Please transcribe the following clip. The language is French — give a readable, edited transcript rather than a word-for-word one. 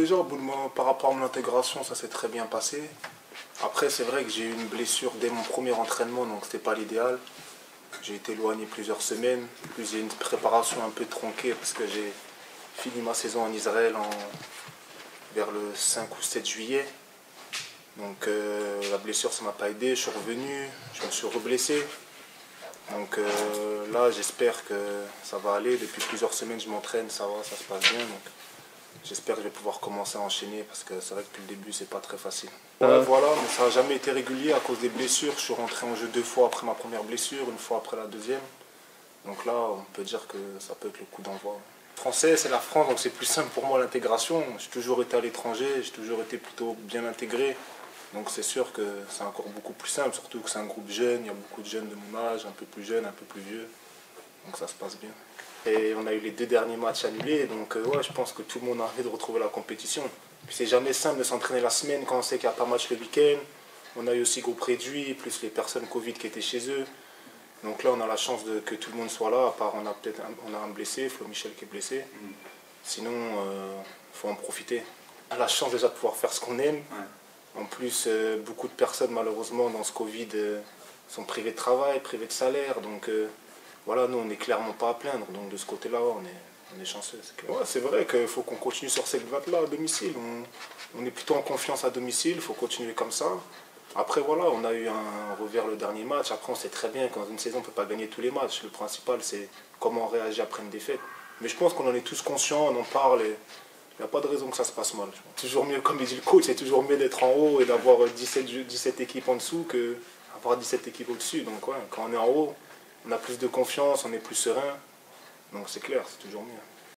déjà, par rapport à mon intégration, ça s'est très bien passé. Après, c'est vrai que j'ai eu une blessure dès mon premier entraînement, donc c'était pas l'idéal. J'ai été éloigné plusieurs semaines, plus j'ai une préparation un peu tronquée parce que j'ai fini ma saison en Israël vers le 5 ou 7 juillet. Donc la blessure, ça m'a pas aidé, je suis revenu, je me suis reblessé. Donc là, j'espère que ça va aller. Depuis plusieurs semaines, je m'entraîne, ça va, ça se passe bien. Donc j'espère que je vais pouvoir commencer à enchaîner parce que c'est vrai que depuis le début, c'est pas très facile. Ouais, voilà, mais ça n'a jamais été régulier à cause des blessures. Je suis rentré en jeu 2 fois après ma première blessure, 1 fois après la deuxième. Donc là, on peut dire que ça peut être le coup d'envoi. Français, c'est la France, donc c'est plus simple pour moi l'intégration. J'ai toujours été à l'étranger, j'ai toujours été plutôt bien intégré. Donc c'est sûr que c'est encore beaucoup plus simple, surtout que c'est un groupe jeune, il y a beaucoup de jeunes de mon âge, un peu plus jeunes, un peu plus vieux. Donc ça se passe bien. Et on a eu les 2 derniers matchs annulés, donc ouais, je pense que tout le monde a envie de retrouver la compétition. Puis c'est jamais simple de s'entraîner la semaine quand on sait qu'il n'y a pas match le week-end. On a eu aussi groupe réduit, plus les personnes Covid qui étaient chez eux. Donc là, on a la chance que tout le monde soit là, à part on a un blessé, Flo Michel qui est blessé. Sinon, il faut en profiter. On a la chance déjà de pouvoir faire ce qu'on aime. Ouais. En plus, beaucoup de personnes, malheureusement, dans ce Covid, sont privées de travail, privées de salaire. Donc voilà, nous, on n'est clairement pas à plaindre. Donc de ce côté-là, on est chanceux. C'est vrai qu'il faut qu'on continue sur cette vague-là à domicile. On est plutôt en confiance à domicile, il faut continuer comme ça. Après, voilà, on a eu un revers le dernier match. Après, on sait très bien qu'dans une saison, on ne peut pas gagner tous les matchs. Le principal, c'est comment on réagit après une défaite. Mais je pense qu'on en est tous conscients, on en parle. Et il n'y a pas de raison que ça se passe mal. Toujours mieux, comme dit le coach, c'est toujours mieux d'être en haut et d'avoir 17 équipes en dessous qu'avoir 17 équipes au-dessus. Donc, ouais, quand on est en haut, on a plus de confiance, on est plus serein. Donc, c'est clair, c'est toujours mieux.